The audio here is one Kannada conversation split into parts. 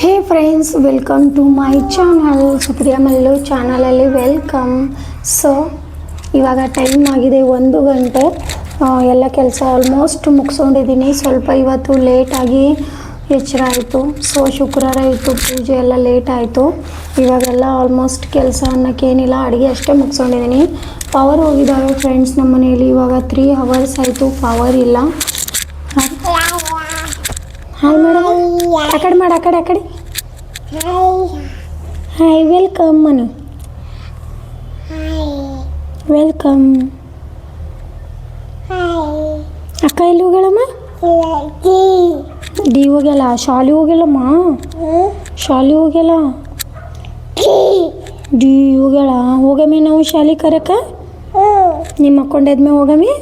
Hey friends, welcome to my channel. Supriya Mallu ಚಾನಲಲ್ಲಿ ವೆಲ್ಕಮ್. ಸೊ ಇವಾಗ ಟೈಮ್ ಆಗಿದೆ 1 ಗಂಟೆ. ಎಲ್ಲ ಕೆಲಸ ಆಲ್ಮೋಸ್ಟ್ ಮುಗಿಸ್ಕೊಂಡಿದ್ದೀನಿ. ಸ್ವಲ್ಪ ಇವತ್ತು ಲೇಟಾಗಿ ಎಚ್ಚರ ಆಯಿತು. ಸೊ ಶುಕ್ರವಾರ ಇತ್ತು, ಪೂಜೆ ಎಲ್ಲ ಲೇಟ್ ಆಯಿತು. ಇವಾಗೆಲ್ಲ ಆಲ್ಮೋಸ್ಟ್ ಕೆಲಸ ಅನ್ನೋಕ್ಕೇನಿಲ್ಲ, ಅಡುಗೆ ಅಷ್ಟೇ ಮುಗಿಸ್ಕೊಂಡಿದ್ದೀನಿ. ಪವರ್ ಹೋಗಿದ್ದಾವೆ ಫ್ರೆಂಡ್ಸ್ ನಮ್ಮ ಮನೆಯಲ್ಲಿ. ಇವಾಗ 3 ಅವರ್ಸ್ ಆಯಿತು, ಪವರ್ ಇಲ್ಲ. ಹಾಯ್ ಮೇಡಮ್, ಆ ಕಡೆ ಮಾಡಿ, ಆ ಕಡೆ. Hi, welcome Manu. ವೆಲ್ಕಮ್. ಅಕ್ಕ ಎಲ್ಲಿ ಹೋಗ್ಯಾಳಮ್ಮ? ಡಿ ಹೋಗ್ಯಾಳ. ಶಾಲಿ ಹೋಗ್ಯಾಳಮ್ಮ. ಶಾಲಿ ಹೋಗ್ಯಾಳ. ಡಿ ಹೋಗ್ಯಾಳ. ಹೋಗಮ್ಮಿ ನಾವು ಶಾಲಿ ಕರಕ. ನಿಮ್ಮ ಅಕ್ಕೊಂಡಾದ್ಮೇ ಹೋಗಮ್ಮಿ.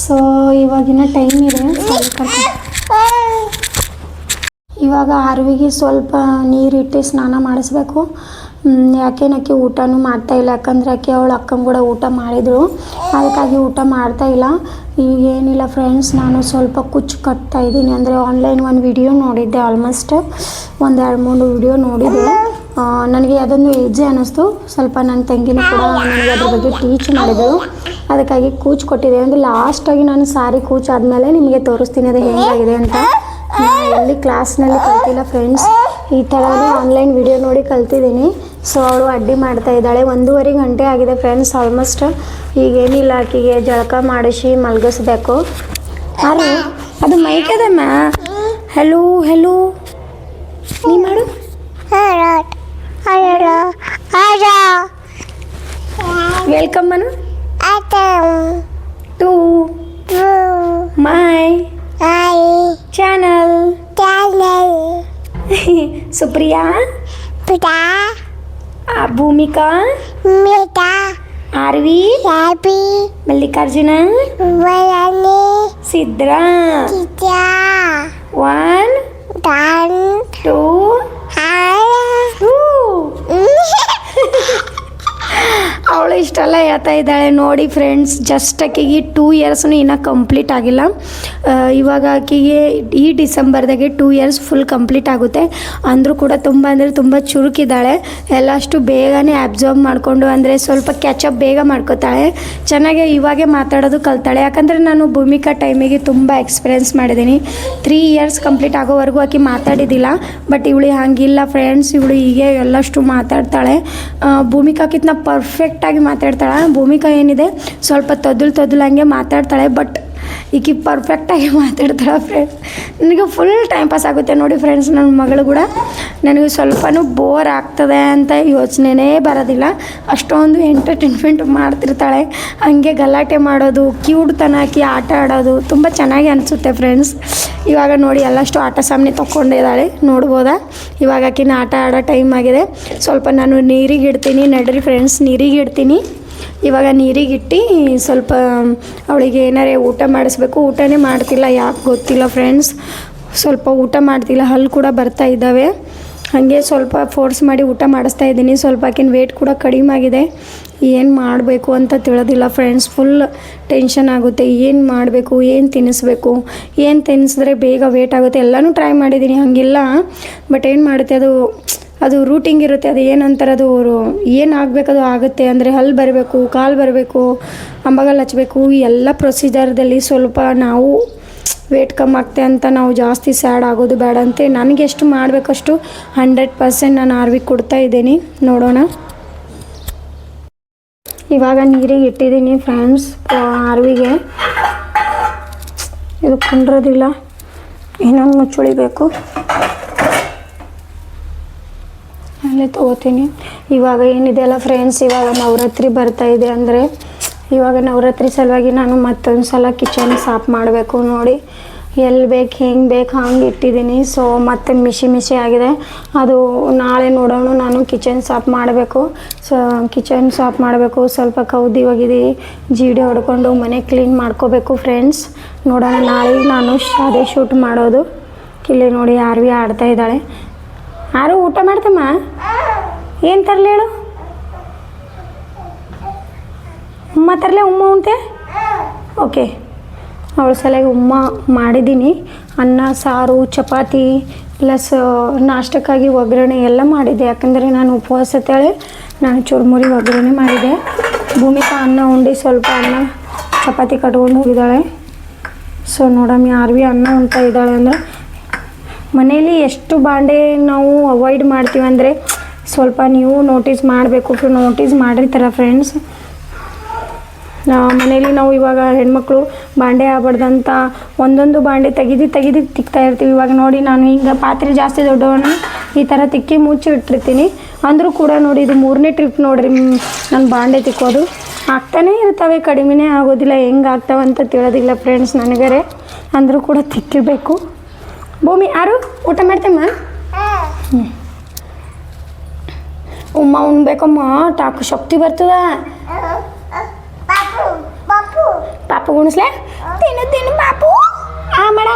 ಸೊ ಇವಾಗಿನ ಟೈಮ್ ಇದೆ. ಇವಾಗ ಆರ್ವಿಗೆ ಸ್ವಲ್ಪ ನೀರಿಟ್ಟು ಸ್ನಾನ ಮಾಡಿಸ್ಬೇಕು. ಯಾಕೆ ಊಟನೂ ಮಾಡ್ತಾಯಿಲ್ಲ. ಯಾಕಂದರೆ ಅವಳ ಅಕ್ಕನ ಕೂಡ ಊಟ ಮಾಡಿದ್ರು, ಅದಕ್ಕಾಗಿ ಊಟ ಮಾಡ್ತಾಯಿಲ್ಲ. ಈಗೇನಿಲ್ಲ ಫ್ರೆಂಡ್ಸ್, ನಾನು ಸ್ವಲ್ಪ ಕುಚ್ಚು ಕಟ್ತಾಯಿದ್ದೀನಿ. ಅಂದರೆ ಆನ್ಲೈನ್ ಒಂದು ವಿಡಿಯೋ ನೋಡಿದ್ದೆ, ಆಲ್ಮೋಸ್ಟ್ 1-2-3 ವಿಡಿಯೋ ನೋಡಿದ್ದೆ. ನನಗೆ ಅದೊಂದು ಈಜಿ ಅನ್ನಿಸ್ತು. ಸ್ವಲ್ಪ ನನ್ನ ತಂಗಿನೂ ಕೂಡ ನನಗೆ ಅದ್ರ ಬಗ್ಗೆ ಟೀಚ್ ಮಾಡಿದರು, ಅದಕ್ಕಾಗಿ ಕೂಚು ಕೊಟ್ಟಿದ್ದೆ. ಒಂದು ಲಾಸ್ಟಾಗಿ ನಾನು ಸಾರಿ ಕೂಚು ಆದಮೇಲೆ ನಿಮಗೆ ತೋರಿಸ್ತೀನಿ ಅದು ಹೇಗಾಗಿದೆ ಅಂತ. ಎಲ್ಲಿ ಕ್ಲಾಸ್ನಲ್ಲಿ ಕಲ್ತಿಲ್ಲ ಫ್ರೆಂಡ್ಸ್, ಈ ಥರನೇ ಆನ್ಲೈನ್ ವಿಡಿಯೋ ನೋಡಿ ಕಲ್ತಿದ್ದೀನಿ. ಸೊ ಅವಳು ಅಡ್ಡಿ ಮಾಡ್ತಾ ಇದ್ದಾಳೆ. 1:30 ಗಂಟೆ ಆಗಿದೆ ಫ್ರೆಂಡ್ಸ್ ಆಲ್ಮೋಸ್ಟ್. ಈಗೇನಿಲ್ಲ, ಆಕೆಗೆ ಜಳಕ ಮಾಡಿಸಿ ಮಲಗಿಸ್ಬೇಕು. ಅರೆ ಅದು ಮೈಕದಮ್ಮ. ಹೆಲೋ ಹೆಲೋ ನೀ ಮಾಡು. Welcome Manu to my channel. Supriya, Bhoomika, Aarvi, Mallikarjuna, Sidra. 1 2 ಅವಳು ಇಷ್ಟೆಲ್ಲ ಹೇಳ್ತಾ ಇದ್ದಾಳೆ ನೋಡಿ ಫ್ರೆಂಡ್ಸ್. ಜಸ್ಟ್ ಆಕೆಗೆ 2 ಇಯರ್ಸ್ನು ಇನ್ನೂ ಕಂಪ್ಲೀಟ್ ಆಗಿಲ್ಲ. ಇವಾಗ ಆಕೆಗೆ ಈ ಡಿಸೆಂಬರ್ದಾಗೆ 2 ಇಯರ್ಸ್ ಫುಲ್ ಕಂಪ್ಲೀಟ್ ಆಗುತ್ತೆ. ಅಂದರೂ ಕೂಡ ತುಂಬ ಚುರುಕಿದ್ದಾಳೆ. ಎಲ್ಲ ಅಷ್ಟು ಬೇಗನೆ ಅಬ್ಸರ್ವ್ ಮಾಡಿಕೊಂಡು, ಅಂದರೆ ಸ್ವಲ್ಪ ಕ್ಯಾಚಪ್ ಬೇಗ ಮಾಡ್ಕೋತಾಳೆ. ಚೆನ್ನಾಗೆ ಇವಾಗೆ ಮಾತಾಡೋದು ಕಲ್ತಾಳೆ. ಯಾಕಂದರೆ ನಾನು ಭೂಮಿಕಾ ಟೈಮಿಗೆ ತುಂಬ ಎಕ್ಸ್ಪೀರಿಯೆನ್ಸ್ ಮಾಡಿದ್ದೀನಿ. 3 ಇಯರ್ಸ್ ಕಂಪ್ಲೀಟ್ ಆಗೋವರೆಗೂ ಆಕೆ ಮಾತಾಡಿದ್ದಿಲ್ಲ. ಬಟ್ ಇವಳು ಹಾಗಿಲ್ಲ ಫ್ರೆಂಡ್ಸ್, ಇವಳು ಹೀಗೆ ಎಲ್ಲಷ್ಟು ಮಾತಾಡ್ತಾಳೆ. ಭೂಮಿಕಾಕಿಂತ ಪರ್ಫೆಕ್ಟಾಗಿ ಮಾತಾಡ್ತಾಳೆ. ಭೂಮಿಕಾ ಏನಿದೆ ಸ್ವಲ್ಪ ತೊದಲು ಹಂಗೆ ಮಾತಾಡ್ತಾಳೆ, ಬಟ್ ಈಕೆ ಪರ್ಫೆಕ್ಟಾಗಿ ಮಾತಾಡ್ತಾಳೆ ಫ್ರೆಂಡ್ಸ್. ನನಗೆ ಫುಲ್ ಟೈಮ್ ಪಾಸ್ ಆಗುತ್ತೆ ನೋಡಿ ಫ್ರೆಂಡ್ಸ್. ನನ್ನ ಮಗಳು ಕೂಡ ನನಗೆ ಸ್ವಲ್ಪನೂ ಬೋರ್ ಆಗ್ತದೆ ಅಂತ ಯೋಚನೆನೇ ಬರೋದಿಲ್ಲ. ಅಷ್ಟೊಂದು ಎಂಟರ್ಟೈನ್ಮೆಂಟ್ ಮಾಡ್ತಿರ್ತಾಳೆ. ಹಾಗೆ ಗಲಾಟೆ ಮಾಡೋದು, ಕ್ಯೂಟ್ತನ ಹಾಕಿ ಆಟ ಆಡೋದು ತುಂಬ ಚೆನ್ನಾಗಿ ಅನಿಸುತ್ತೆ ಫ್ರೆಂಡ್ಸ್. ಇವಾಗ ನೋಡಿ ಎಲ್ಲಷ್ಟು ಆಟ ಸಾಮಾನು ತೊಗೊಂಡಿದ್ದಾಳೆ, ನೋಡ್ಬೋದಾ. ಇವಾಗ ಆಕಿನ ಆಟ ಆಡೋ ಟೈಮ್ ಆಗಿದೆ. ಸ್ವಲ್ಪ ನಾನು ನೀರಿಗೆ ಇಡ್ತೀನಿ, ನಡ್ರಿ ಫ್ರೆಂಡ್ಸ್, ನೀರಿಗೆ ಇಡ್ತೀನಿ. ಇವಾಗ ನೀರಿಗೆ ಇಟ್ಟು ಸ್ವಲ್ಪ ಅವಳಿಗೆ ಏನಾರೇ ಊಟ ಮಾಡಿಸ್ಬೇಕು. ಊಟನೇ ಮಾಡ್ತಿಲ್ಲ, ಯಾಕೆ ಗೊತ್ತಿಲ್ಲ ಫ್ರೆಂಡ್ಸ್. ಸ್ವಲ್ಪ ಊಟ ಮಾಡ್ತಿಲ್ಲ, ಹಲ್ಲು ಕೂಡ ಬರ್ತಾ ಇದ್ದಾವೆ. ಹಾಗೆ ಸ್ವಲ್ಪ ಫೋರ್ಸ್ ಮಾಡಿ ಊಟ ಮಾಡಿಸ್ತಾ ಇದ್ದೀನಿ. ಸ್ವಲ್ಪ ಆಕಿನ ವೇಟ್ ಕೂಡ ಕಡಿಮೆ ಆಗಿದೆ. ಏನು ಮಾಡಬೇಕು ಅಂತ ತಿಳಿದಿಲ್ಲ ಫ್ರೆಂಡ್ಸ್. ಫುಲ್ ಟೆನ್ಷನ್ ಆಗುತ್ತೆ. ಏನು ಮಾಡಬೇಕು, ಏನು ತಿನ್ನಿಸ್ಬೇಕು, ಏನು ತಿನ್ನಿಸಿದ್ರೆ ಬೇಗ ವೇಟ್ ಆಗುತ್ತೆ. ಎಲ್ಲನೂ ಟ್ರೈ ಮಾಡಿದ್ದೀನಿ, ಹಾಗಿಲ್ಲ. ಬಟ್ ಏನು ಮಾಡುತ್ತೆ ಅದು ರೂಟಿಂಗ್ ಇರುತ್ತೆ. ಅದು ಏನಂತಾರೆ, ಅದು ಏನು ಆಗಬೇಕು ಅದು ಆಗುತ್ತೆ. ಅಂದರೆ ಹಲ್ಲು ಬರಬೇಕು, ಕಾಲು ಬರಬೇಕು, ಅಂಬಗಲ್ ಹಚ್ಚಬೇಕು, ಈ ಎಲ್ಲ ಪ್ರೊಸೀಜರ್ದಲ್ಲಿ ಸ್ವಲ್ಪ ನಾವು ವೇಟ್ ಕಮ್ಮಿ ಆಗ್ತೆ ಅಂತ ನಾವು ಜಾಸ್ತಿ ಸ್ಯಾಡ್ ಆಗೋದು ಬೇಡ ಅಂತ ನನಗೆ ಎಷ್ಟು ಮಾಡಬೇಕಷ್ಟು 100% ನಾನು ಆರ್ವಿಗೆ ಕೊಡ್ತಾ ಇದ್ದೀನಿ. ನೋಡೋಣ. ಇವಾಗ ನೀರಿಗೆ ಇಟ್ಟಿದ್ದೀನಿ ಫ್ರೆಂಡ್ಸ್. ಆರ್ವಿಗೆ ಇದು ಕುಂಡ್ರೋದಿಲ್ಲ, ಇನ್ನೊಂದು ಮುಚ್ಚುಳಿಬೇಕು, ಅಲ್ಲೇ ತೊಗೋತೀನಿ. ಇವಾಗ ಏನಿದೆ ಅಲ್ಲ ಫ್ರೆಂಡ್ಸ್, ಇವಾಗ ನವರಾತ್ರಿ ಬರ್ತಾಯಿದೆ. ಅಂದರೆ ಇವಾಗ ನವರಾತ್ರಿ ಸಲುವಾಗಿ ನಾನು ಮತ್ತೊಂದು ಸಲ ಕಿಚನ್ ಸಾಫ್ ಮಾಡಬೇಕು. ನೋಡಿ ಎಲ್ಲಿ ಬೇಕು ಹೆಂಗೆ ಬೇಕು ಹಂಗೆ ಇಟ್ಟಿದ್ದೀನಿ. ಸೊ ಮತ್ತೆ ಮಿಶಿ ಆಗಿದೆ. ಅದು ನಾಳೆ ನೋಡೋಣ. ನಾನು ಕಿಚನ್ ಸಾಫ್ ಮಾಡಬೇಕು. ಸೊ ಕಿಚನ್ ಸಾಫ್ ಮಾಡಬೇಕು. ಸ್ವಲ್ಪ ಕೌದಿ ಹೋಗಿದೆ, ಜೀಡಿ ಹೊಡ್ಕೊಂಡು ಮನೆ ಕ್ಲೀನ್ ಮಾಡ್ಕೋಬೇಕು ಫ್ರೆಂಡ್ಸ್. ನೋಡೋಣ, ನಾಳೆ ನಾನು ಅದೇ ಶೂಟ್ ಮಾಡೋದು. ಇಲ್ಲಿ ನೋಡಿ ಆರ್ವಿ ಆಡ್ತಾ ಇದ್ದಾಳೆ. ಯಾರು ಊಟ ಮಾಡ್ತಮ್ಮ? ಏನು ತರಲಿ ಹೇಳು? ಉಮ್ಮ ತರಲೆ? ಉಮ್ಮ ಉಂಟೆ? ಓಕೆ ಅವಳ ಸಲುವಾಗಿ ಉಮ್ಮ ಮಾಡಿದ್ದೀನಿ. ಅನ್ನ ಸಾರು ಚಪಾತಿ ಪ್ಲಸ್ ನಾಷ್ಟಕ್ಕಾಗಿ ಒಗ್ಗರಣೆ ಎಲ್ಲ ಮಾಡಿದ್ದೆ. ಯಾಕಂದರೆ ನಾನು ಉಪವಾಸ ಅಂತೇಳಿ ನಾನು ಚುರುಮುರಿ ಒಗ್ಗರಣೆ ಮಾಡಿದೆ. ಭೂಮಿಕಾ ಅನ್ನ ಉಂಡು ಸ್ವಲ್ಪ ಅನ್ನ ಚಪಾತಿ ಕಟ್ಕೊಂಡು ಹೋಗಿದ್ದಾಳೆ. ಸೊ ನೋಡಮ್ಮ ಯಾರು ಭೀ ಅನ್ನ ಉಣ್ತಾ ಇದ್ದಾಳೆ ಅಂದ್ರೆ ಮನೇಲಿ ಎಷ್ಟು ಬಾಂಡೆ ನಾವು ಅವಾಯ್ಡ್ ಮಾಡ್ತೀವಿ ಅಂದರೆ ಸ್ವಲ್ಪ ನೀವು ನೋಟಿಸ್ ಮಾಡಬೇಕು. ನೋಟಿಸ್ ಮಾಡಿರ್ತಾರ ಫ್ರೆಂಡ್ಸ್. ಮನೇಲಿ ನಾವು ಇವಾಗ ಹೆಣ್ಮಕ್ಳು ಬಾಂಡೆ ಆಗ್ಬಾರ್ದಂತ ಒಂದೊಂದು ಬಾಂಡೆ ತೆಗೆದು ತಿಕ್ತಾ ಇರ್ತೀವಿ. ಇವಾಗ ನೋಡಿ ನಾನು ಹಿಂಗೆ ಪಾತ್ರೆ ಜಾಸ್ತಿ ದೊಡ್ಡವನ್ನ ಈ ಥರ ತಿಕ್ಕಿ ಮುಚ್ಚಿ ಇಟ್ಟಿರ್ತೀನಿ. ಅಂದರೂ ಕೂಡ ನೋಡಿ ಇದು 3ನೇ ಟ್ರಿಪ್ ನೋಡಿರಿ ನಾನು ಬಾಂಡೆ ತಿಕ್ಕೋದು. ಆಗ್ತಾನೇ ಇರ್ತವೆ, ಕಡಿಮೆನೇ ಆಗೋದಿಲ್ಲ. ಹೆಂಗೆ ಆಗ್ತಾವಂತ ತಿಳಿಯೋದಿಲ್ಲ ಫ್ರೆಂಡ್ಸ್ ನನಗರೆ. ಅಂದರೂ ಕೂಡ ತಿಕ್ಕಿರಬೇಕು. ಭೂಮಿ ಯಾರು ಊಟ ಮಾಡ್ತೇಮ್ಮ? ಉಮ್ಮ ಉಣ್ಬೇಕಮ್ಮ, ಟಾಕು ಶಕ್ತಿ ಬರ್ತದ. ಪಾಪು ಗುಣಿಸ್ಲೆ ತಿನ್ನು ಪಾಪು. ಮಾಡ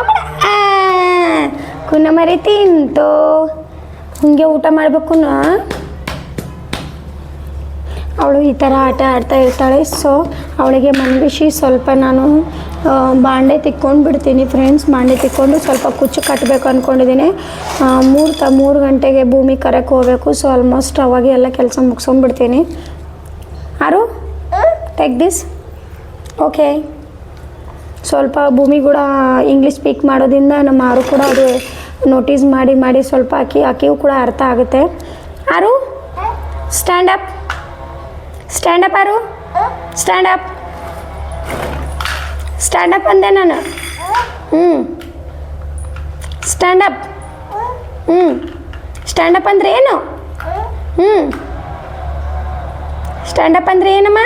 ಕುನ್ನ ಮರಿ ತಿಂತು. ಹಿಂಗೆ ಊಟ ಮಾಡಬೇಕು. ಅವಳು ಈ ಥರ ಆಟ ಆಡ್ತಾ ಇರ್ತಾಳೆ. ಸೊ ಅವಳಿಗೆ ಮನಗಿಸಿ ಸ್ವಲ್ಪ ನಾನು ಬಾಂಡೆ ತಿಕ್ಕೊಂಡು ಬಿಡ್ತೀನಿ ಫ್ರೆಂಡ್ಸ್. ಬಾಂಡೆ ತಿಕ್ಕೊಂಡು ಸ್ವಲ್ಪ ಕುಚ್ಚು ಕಟ್ಟಬೇಕು ಅಂದ್ಕೊಂಡಿದ್ದೀನಿ. 3 ಗಂಟೆಗೆ ಭೂಮಿ ಕರಕ್ಕೆ ಹೋಗಬೇಕು. ಸೊ ಆಲ್ಮೋಸ್ಟ್ ಅವಾಗ ಎಲ್ಲ ಕೆಲಸ ಮುಗಿಸ್ಕೊಂಡ್ಬಿಡ್ತೀನಿ. ಆರು ಟೇಕ್ ದಿಸ್. ಓಕೆ. ಸ್ವಲ್ಪ ಭೂಮಿ ಕೂಡ ಇಂಗ್ಲೀಷ್ ಸ್ಪೀಕ್ ಮಾಡೋದ್ರಿಂದ ನಮ್ಮ ಆರು ಕೂಡ ಅದು ನೋಟಿಸ್ ಮಾಡಿ ಸ್ವಲ್ಪ ಆಕೆಯೂ ಕೂಡ ಅರ್ಥ ಆಗುತ್ತೆ. ಆರು ಸ್ಟ್ಯಾಂಡಪ್ ಆರು ಸ್ಟ್ಯಾಂಡಪ್ ಅಂದೆ ನಾನು. ಸ್ಟ್ಯಾಂಡಪ್ ಅಂದರೆ ಏನು? ಸ್ಟ್ಯಾಂಡಪ್ ಅಂದರೆ ಏನಮ್ಮ?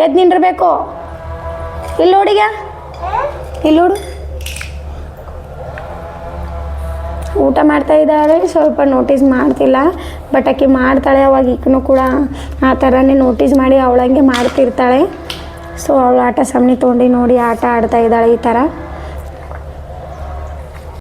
ಎದ್ದು ನಿಂದಿರಬೇಕು. ಇಲ್ಲಿ ನೋಡಿಗ, ಇಲ್ಲಿ ನೋಡು. ಊಟ ಮಾಡ್ತಾ ಇದ್ದಾಳೆ. ಸ್ವಲ್ಪ ನೋಟಿಸ್ ಮಾಡ್ತಿಲ್ಲ, ಬಟ್ ಆಕೆ ಮಾಡ್ತಾಳೆ. ಅವಾಗ ಈಕನೂ ಕೂಡ ಆ ಥರನೇ ನೋಟಿಸ್ ಮಾಡಿ ಅವಳಂಗೆ ಮಾಡ್ತಿರ್ತಾಳೆ. ಸೊ ಅವಳು ಆಟ ಸಮನೆ ತೊಗೊಂಡು ನೋಡಿ ಆಟ ಆಡ್ತಾ ಇದ್ದಾಳೆ ಈ ಥರ.